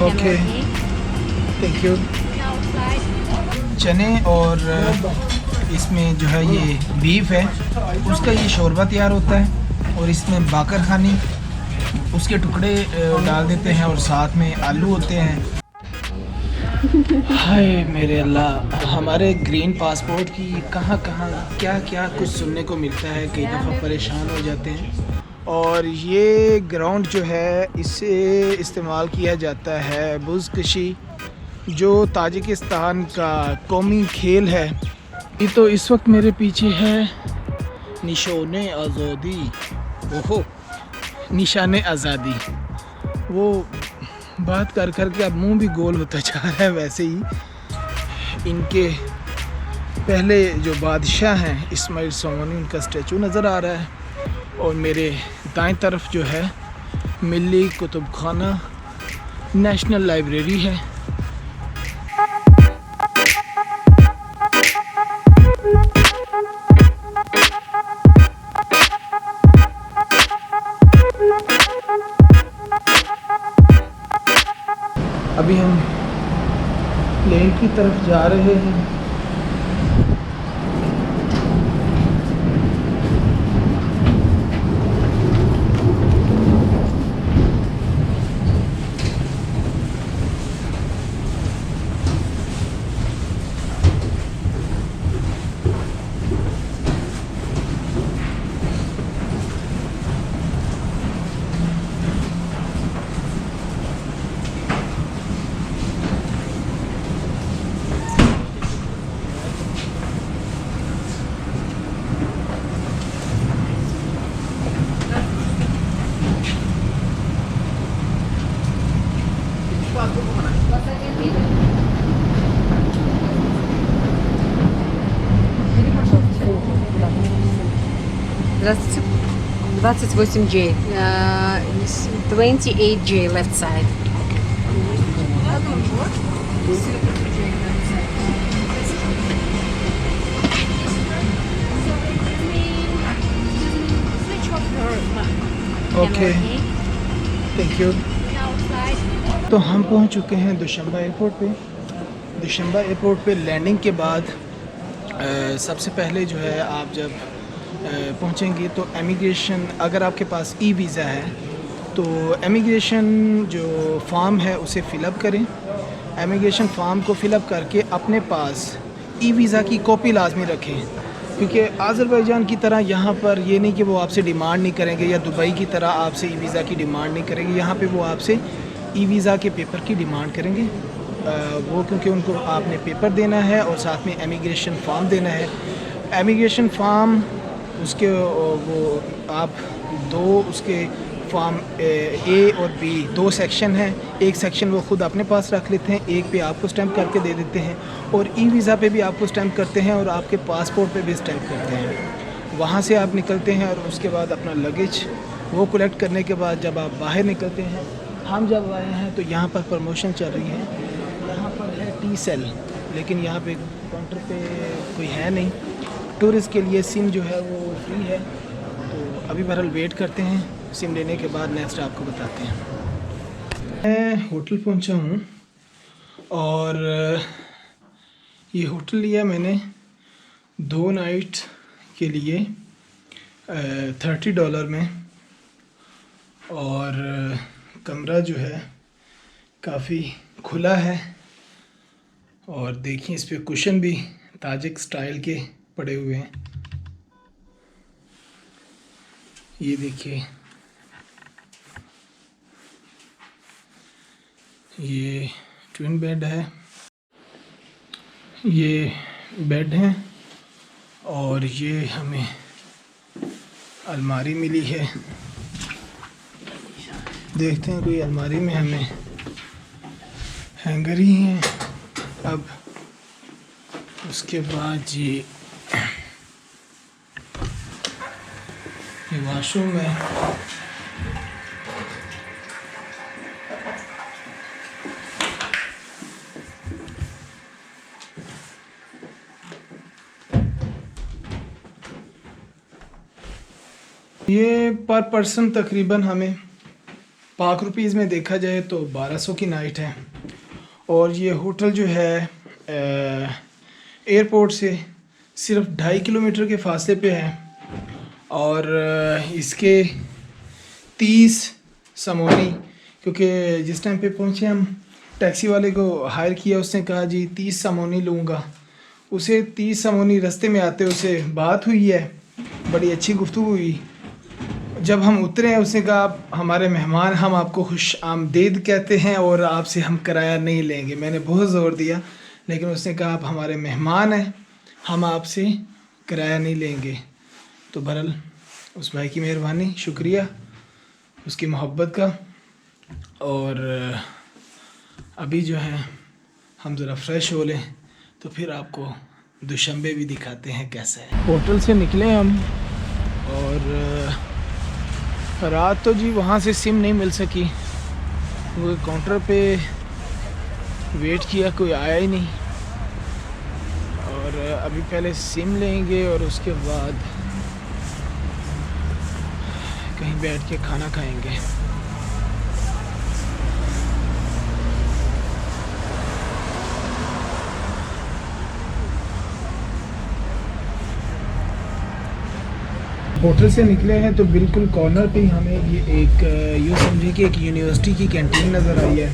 Okay, thank you. चने और इसमें जो है ये बीफ है, उसका ये शोरबा तैयार होता है और इसमें बाकर खानी उसके टुकड़े डाल देते हैं और साथ में आलू होते हैं। हाय मेरे अल्लाह, हमारे ग्रीन पासपोर्ट की कहाँ कहाँ क्या क्या कुछ सुनने को मिलता है, कई दफ़ा परेशान हो जाते हैं। और ये ग्राउंड जो है इसे इस्तेमाल किया जाता है बुज़कशी, जो ताजिकिस्तान का कौमी खेल है। ये तो इस वक्त मेरे पीछे है निशान आज़ादी, ओहो निशान आज़ादी। वो बात कर कर के अब मुंह भी गोल होता जा रहा है। वैसे ही इनके पहले जो बादशाह हैं इस्माइल सोमानी, उनका स्टैचू नज़र आ रहा है। और मेरे दाएं तरफ जो है मिली कुतुब खाना नेशनल लाइब्रेरी है। अभी हम प्लेन की तरफ जा रहे हैं। Здравствуйте. 28J. 28J left side. Okay, thank you. तो हम पहुंच चुके हैं दुशंबा एयरपोर्ट पे। दुशंबा एयरपोर्ट पे लैंडिंग के बाद सबसे पहले जो है आप जब पहुंचेंगे तो एमिग्रेशन, अगर आपके पास ई वीज़ा है तो एमिग्रेशन जो फॉर्म है उसे फ़िलअप करें। एमिग्रेशन फॉर्म को फ़िलअप करके अपने पास ई वीज़ा की कॉपी लाजमी रखें, क्योंकि आज़रबाईजान की तरह यहाँ पर ये नहीं कि वो आपसे डिमांड नहीं करेंगे, या दुबई की तरह आपसे ई वीज़ा की डिमांड नहीं करेंगे। यहाँ पे वो आपसे ई वीज़ा के पेपर की डिमांड करेंगे। वो क्योंकि उनको आपने पेपर देना है और साथ में एमिग्रेशन फ़ॉर्म देना है। एमिग्रेशन फ़ॉर्म उसके वो आप दो उसके फॉर्म ए और बी दो सेक्शन हैं। एक सेक्शन वो ख़ुद अपने पास रख लेते हैं, एक पे आपको स्टैंप करके दे देते हैं, और ई वीज़ा पे भी आपको स्टैंप करते हैं और आपके पासपोर्ट पे भी स्टैंप करते हैं। वहाँ से आप निकलते हैं और उसके बाद अपना लगेज वो कलेक्ट करने के बाद जब आप बाहर निकलते हैं, हम जब आए हैं तो यहाँ पर प्रमोशन चल रही है। यहाँ पर है टी सेल, लेकिन यहाँ पे काउंटर पे कोई है नहीं। टूरिस्ट के लिए सिम जो है वो फ्री है। तो अभी बहरहाल वेट करते हैं, सिम लेने के बाद नेक्स्ट आपको बताते हैं। मैं होटल पहुंचा हूं और ये होटल लिया मैंने 2 नाइट के लिए $30 में। और कमरा जो है काफ़ी खुला है, और देखिए इस पे कुशन भी ताजिक स्टाइल के पड़े हुए हैं। ये देखिए, ये ट्विन बेड है, ये बेड है, और ये हमें अलमारी मिली है। देखते हैं कोई अलमारी में हमें हैंगर ही है। अब उसके बाद ये वॉशरूम है। ये पर पर्सन तकरीबन हमें पाक रुपीज़ में देखा जाए तो 1200 की नाइट है। और ये होटल जो है एयरपोर्ट से सिर्फ 2.5 किलोमीटर के फासले पे है। और इसके 30 समोनी, क्योंकि जिस टाइम पे पहुँचे हम टैक्सी वाले को हायर किया, उसने कहा जी 30 समोनी लूँगा। उसे 30 समोनी रास्ते में आते उसे बात हुई है, बड़ी अच्छी गुफ्तगू हुई। जब हम उतरे हैं उसने कहा आप हमारे मेहमान, हम आपको खुश आमदीद कहते हैं और आपसे हम किराया नहीं लेंगे। मैंने बहुत ज़ोर दिया लेकिन उसने कहा आप हमारे मेहमान हैं, हम आपसे किराया नहीं लेंगे। तो बहरहाल उस भाई की मेहरबानी, शुक्रिया उसकी मोहब्बत का। और अभी जो है हम ज़रा फ्रेश हो लें तो फिर आपको दुशंबे भी दिखाते हैं कैसा है। होटल से निकले हम और रात तो जी वहाँ से सिम नहीं मिल सकी, वो काउंटर पे वेट किया, कोई आया ही नहीं। और अभी पहले सिम लेंगे और उसके बाद कहीं बैठ के खाना खाएंगे। होटल से निकले हैं तो बिल्कुल कॉर्नर पे ही हमें ये एक यूँ समझे कि एक यूनिवर्सिटी की कैंटीन नज़र आई है।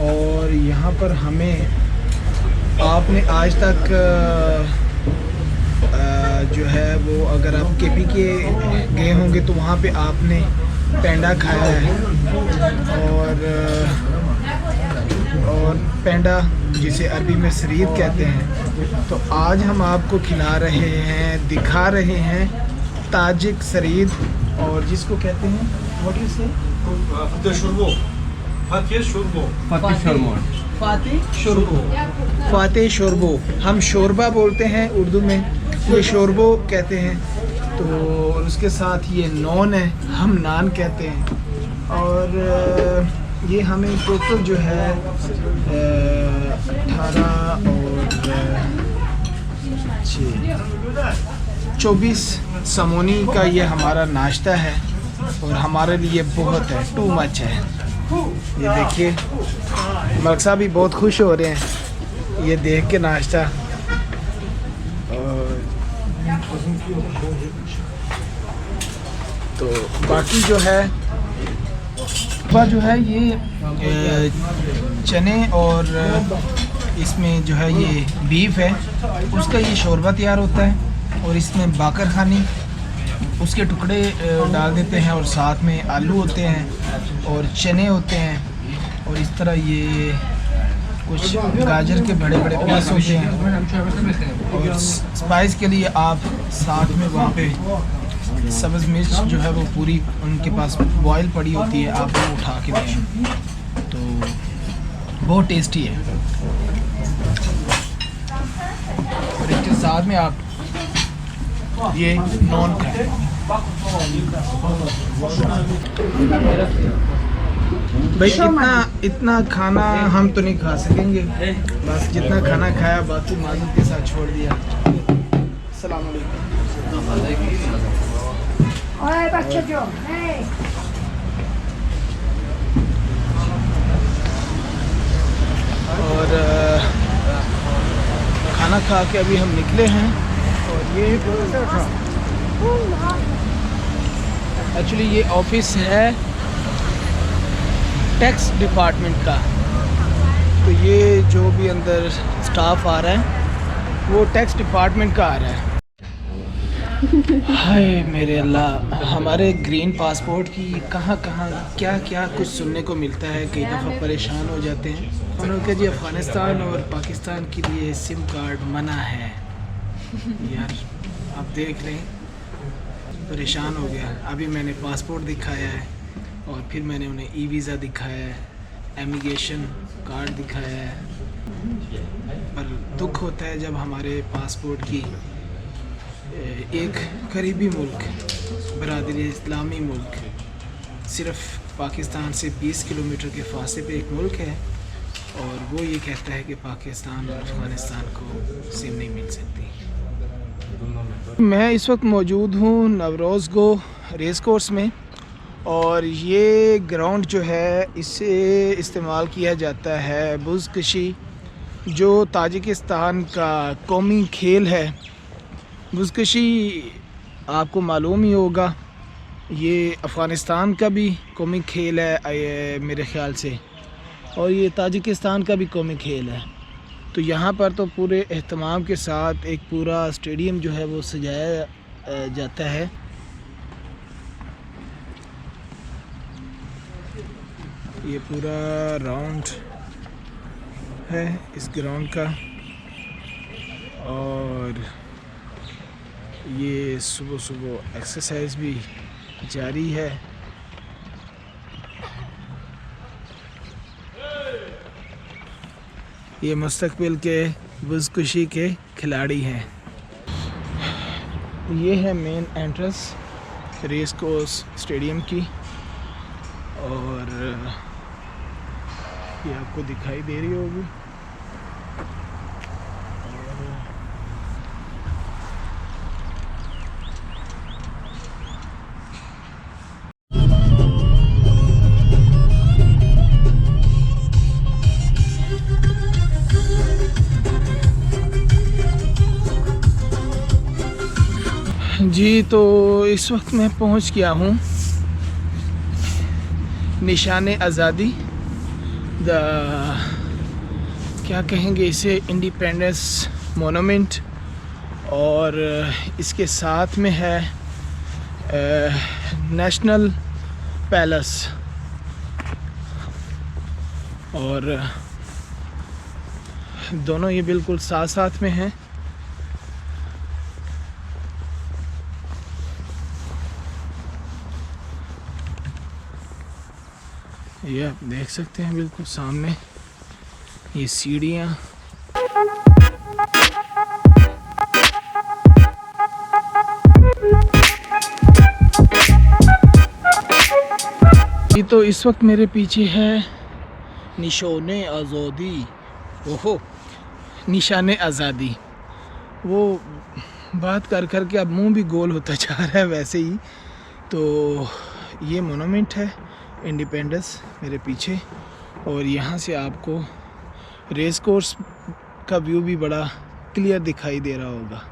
और यहाँ पर हमें आपने आज तक जो है वो अगर आप केपी के गए होंगे तो वहाँ पे आपने पेंडा खाया है। और पेंडा जिसे अरबी में सरीद कहते हैं, तो आज हम आपको खिला रहे हैं, दिखा रहे हैं ताजिक सरीद, और जिसको कहते हैं व्हाट यू से फाते शोरबो। हम शोरबा बोलते हैं उर्दू में, ये शोरबो कहते हैं। तो उसके साथ ये नॉन है, हम नान कहते हैं। और ये हमें टोटल जो है 18 और 24 समोनी का ये हमारा नाश्ता है और हमारे लिए बहुत है, टू मच है। ये देखिए मलक साहब भी बहुत खुश हो रहे हैं ये देख के नाश्ता। और तो बाकी जो है ये चने और इसमें जो है ये बीफ है, उसका ये शोरबा तैयार होता है। और इसमें बाकर खानी, उसके टुकड़े डाल देते हैं और साथ में आलू होते हैं और चने होते हैं। और इस तरह ये कुछ गाजर के बड़े बड़े पीस होते हैं। और स्पाइस के लिए आप साथ में वहाँ पे सब्ज़ मिर्च जो है वो पूरी उनके पास बॉयल पड़ी होती है, आप वो उठा के दें तो बहुत टेस्टी है। और इसके साथ में आप ये नॉन खाएं। भाई इतना खाना हम तो नहीं खा सकेंगे, बस जितना खाना खाया बाकी माजूद के साथ छोड़ दिया। अस्सलाम वालेकुम। ओए बच्चे जो और खाना खा के अभी हम निकले हैं। और ये एक्चुअली ये ऑफिस है टैक्स डिपार्टमेंट का। तो ये जो भी अंदर स्टाफ आ रहा है वो टैक्स डिपार्टमेंट का आ रहा है। हाय मेरे अल्लाह, हमारे ग्रीन पासपोर्ट की कहाँ क्या क्या कुछ सुनने को मिलता है, कई दफ़ा परेशान हो जाते हैं। उन्होंने कहा जी अफ़गानिस्तान और पाकिस्तान के लिए सिम कार्ड मना है। यार आप देख लें, परेशान हो गया। अभी मैंने पासपोर्ट दिखाया है और फिर मैंने उन्हें ई वीज़ा दिखाया है, इमिग्रेशन कार्ड दिखाया है। पर दुख होता है जब हमारे पासपोर्ट की एक करीबी मुल्क, बरादरी इस्लामी मुल्क, सिर्फ़ पाकिस्तान से 20 किलोमीटर के फासले पे एक मुल्क है और वो ये कहता है कि पाकिस्तान और अफ़गानिस्तान को सिम नहीं मिल सकती। मैं इस वक्त मौजूद हूँ नवरोज़ गो रेस कोर्स में और ये ग्राउंड जो है इसे इस्तेमाल किया जाता है बुज़कशी, जो ताजिकिस्तान का कौमी खेल है। बुज़कशी आपको मालूम ही होगा, ये अफ़गानिस्तान का भी कौमी खेल है मेरे ख़्याल से, और ये ताजिकिस्तान का भी कौमी खेल है। तो यहाँ पर तो पूरे एहतमाम के साथ एक पूरा स्टेडियम जो है वो सजाया जाता है। ये पूरा राउंड है इस ग्राउंड का, और ये सुबह सुबह एक्सरसाइज भी जारी है। ये मुस्तकबिल के बुज़कशी के खिलाड़ी हैं। ये है main entrance race course stadium की, और ये आपको दिखाई दे रही होगी। जी, तो इस वक्त मैं पहुंच गया हूं निशान आज़ादी, क्या कहेंगे इसे, इंडिपेंडेंस मोनूमेंट, और इसके साथ में है नेशनल पैलेस, और दोनों ये बिल्कुल साथ साथ में हैं। ये आप देख सकते हैं बिल्कुल सामने ये सीढ़ियाँ। ये तो इस वक्त मेरे पीछे है निशान आज़ादी, ओहो निशान आज़ादी। वो बात कर कर के अब मुंह भी गोल होता जा रहा है वैसे ही। तो ये मोनूमेंट है इंडिपेंडेंस मेरे पीछे, और यहाँ से आपको रेस कोर्स का व्यू भी बड़ा क्लियर दिखाई दे रहा होगा।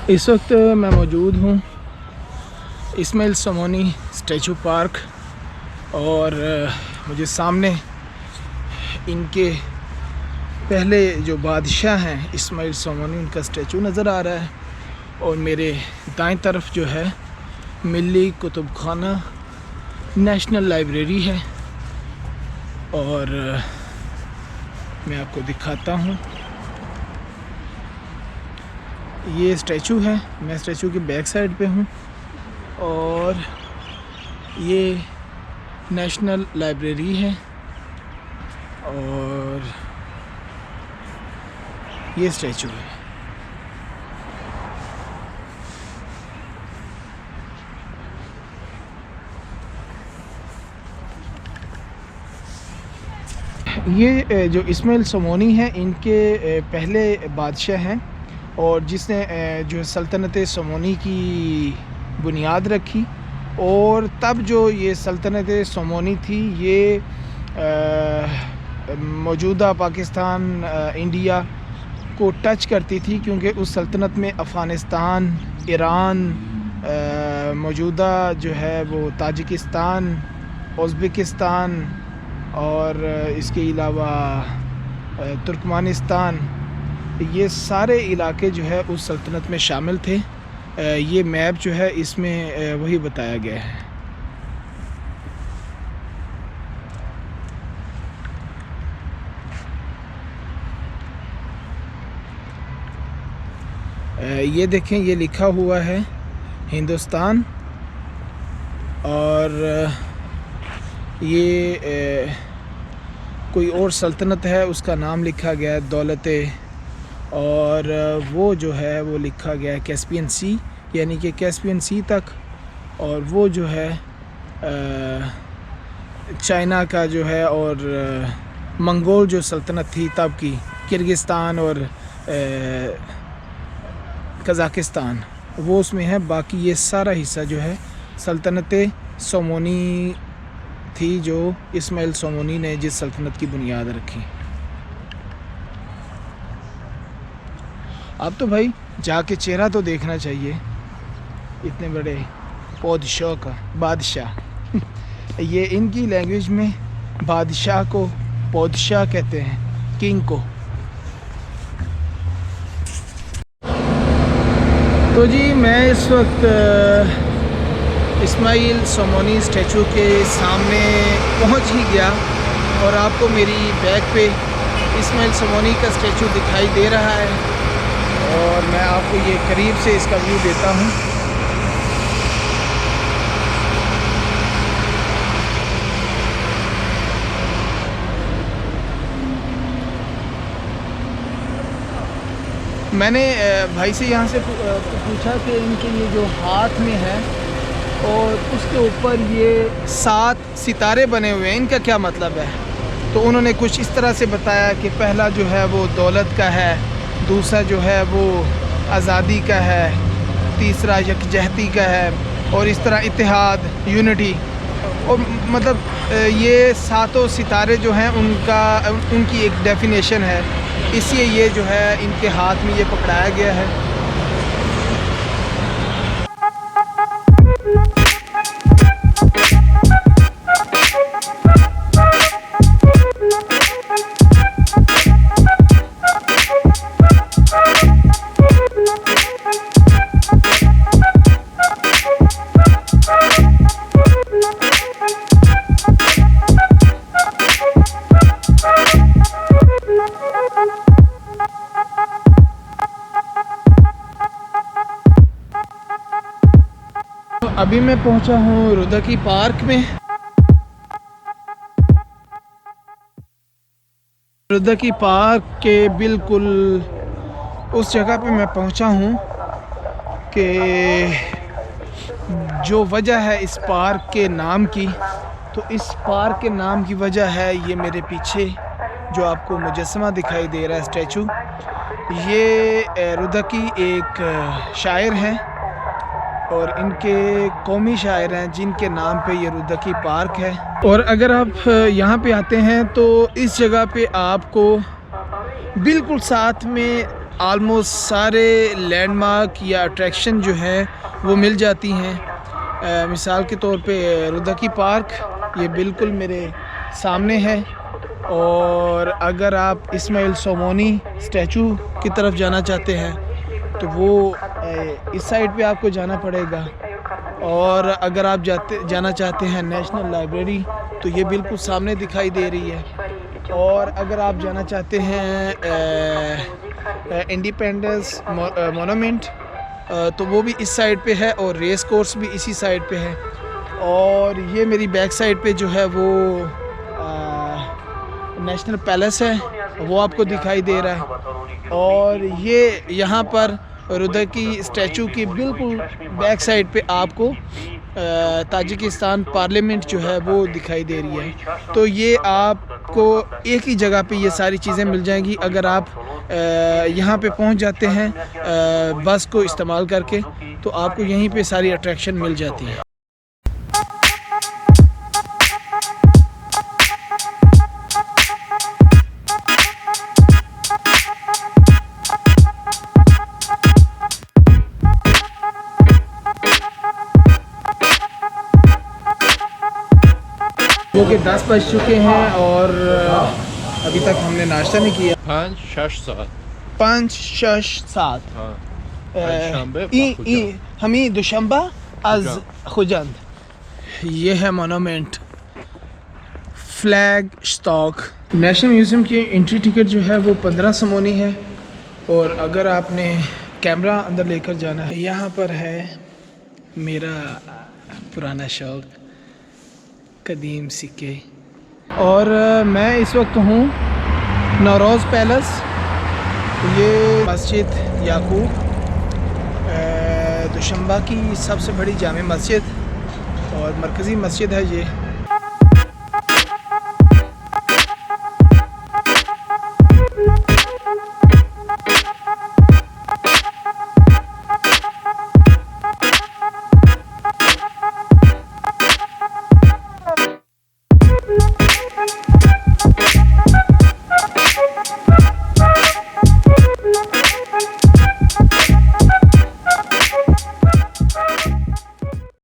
इस वक्त मैं मौजूद हूँ इस्माइल समोनी स्टैचू पार्क, और मुझे सामने इनके पहले जो बादशाह हैं इस्माइल समोनी, उनका स्टैचू नज़र आ रहा है। और मेरे दाएं तरफ जो है मिली कुतुब खाना नेशनल लाइब्रेरी है, और मैं आपको दिखाता हूँ। ये स्टैचू है, मैं स्टैचू के बैक साइड पे हूँ, और ये नेशनल लाइब्रेरी है, और ये स्टैचू है। ये जो इस्माइल सोमोनी हैं इनके पहले बादशाह हैं और जिसने जो सल्तनत सोमोनी की बुनियाद रखी। और तब जो ये सल्तनत सोमोनी थी ये मौजूदा पाकिस्तान इंडिया को टच करती थी, क्योंकि उस सल्तनत में अफ़गानिस्तान, ईरान, मौजूदा जो है वो ताजिकिस्तान, उज़्बेकिस्तान और इसके अलावा तुर्कमानिस्तान, ये सारे इलाके जो है उस सल्तनत में शामिल थे। ये मैप जो है इसमें वही बताया गया है। ये देखें, ये लिखा हुआ है हिंदुस्तान और ये कोई और सल्तनत है उसका नाम लिखा गया है दौलत, और वो जो है वो लिखा गया है कैस्पियन सी, यानी कि कैस्पियन सी तक। और वो जो है चाइना का जो है और मंगोल जो सल्तनत थी तब की, किर्गिस्तान और कज़ाकिस्तान, वो उसमें है। बाकी ये सारा हिस्सा जो है सल्तनत सोमोनी थी, जो इस्माइल सोमोनी ने जिस सल्तनत की बुनियाद रखी। अब तो भाई जाके चेहरा तो देखना चाहिए इतने बड़े बादशाह का, बादशाह। ये इनकी लैंग्वेज में बादशाह को बादशाह कहते हैं, किंग को। तो जी मैं इस वक्त इस्माइल सोमोनी स्टैचू के सामने पहुंच ही गया और आपको मेरी बैक पे इस्माइल सोमोनी का स्टैचू दिखाई दे रहा है और मैं आपको ये करीब से इसका व्यू देता हूँ। मैंने भाई से यहाँ से पूछा कि इनके ये जो हाथ में है और उसके ऊपर ये 7 सितारे बने हुए हैं, इनका क्या मतलब है? तो उन्होंने कुछ इस तरह से बताया कि पहला जो है वो दौलत का है, दूसरा जो है वो आज़ादी का है, तीसरा यकजहती का है और इस तरह इत्तेहाद, यूनिटी। और मतलब ये 7 सितारे जो हैं उनकी एक डेफिनेशन है, इसलिए ये जो है इनके हाथ में ये पकड़ाया गया है। अभी मैं पहुंचा हूँ रुदकी पार्क में। रुदकी पार्क के बिल्कुल उस जगह पे मैं पहुंचा हूँ कि जो वजह है इस पार्क के नाम की, तो इस पार्क के नाम की वजह है ये मेरे पीछे जो आपको मुजस्समा दिखाई दे रहा है, स्टैचू। ये रुदकी एक शायर हैं और इनके कौमी शायर हैं जिनके नाम पे ये रुदकी पार्क है। और अगर आप यहाँ पे आते हैं तो इस जगह पे आपको बिल्कुल साथ में आलमोस्ट सारे लैंडमार्क या अट्रैक्शन जो है वो मिल जाती हैं। मिसाल के तौर पे रुदकी पार्क ये बिल्कुल मेरे सामने है, और अगर आप इस्माइल सोमोनी स्टैचू की तरफ जाना चाहते हैं तो वो इस साइड पे आपको जाना पड़ेगा। और अगर आप जाना चाहते हैं नेशनल लाइब्रेरी तो ये बिल्कुल सामने दिखाई दे रही है। और अगर आप जाना चाहते हैं इंडिपेंडेंस मोनूमेंट तो वो भी इस साइड पे है, और रेस कोर्स भी इसी साइड पे है। और ये मेरी बैक साइड पे जो है वो नेशनल पैलेस है, वो आपको दिखाई दे रहा है। और ये यहाँ पर रुदकी स्टैचू की बिल्कुल बैक साइड पे आपको ताजिकिस्तान पार्लियामेंट जो है वो दिखाई दे रही है। तो ये आप आपको एक ही जगह पे ये सारी चीज़ें मिल जाएंगी अगर आप यहाँ पे पहुँच जाते हैं बस को इस्तेमाल करके, तो आपको यहीं पे सारी अट्रैक्शन मिल जाती है। जो कि 10 बज चुके हैं और अभी तक हमने नाश्ता नहीं किया। 5-6 saat. 5-6 सात Perşembe हमी दुशंबा आज खुजंद। ये है monument flag stock. National museum की एंट्री टिकट जो है वो 15 समोनी है, और अगर आपने कैमरा अंदर लेकर जाना है, यहाँ पर है मेरा पुराना शौक कदीम सिक्के। और मैं इस वक्त हूँ नौरोज़ पैलेस। ये मस्जिद याकूब दुशंबा की सबसे बड़ी जामे मस्जिद और मरकज़ी मस्जिद है ये।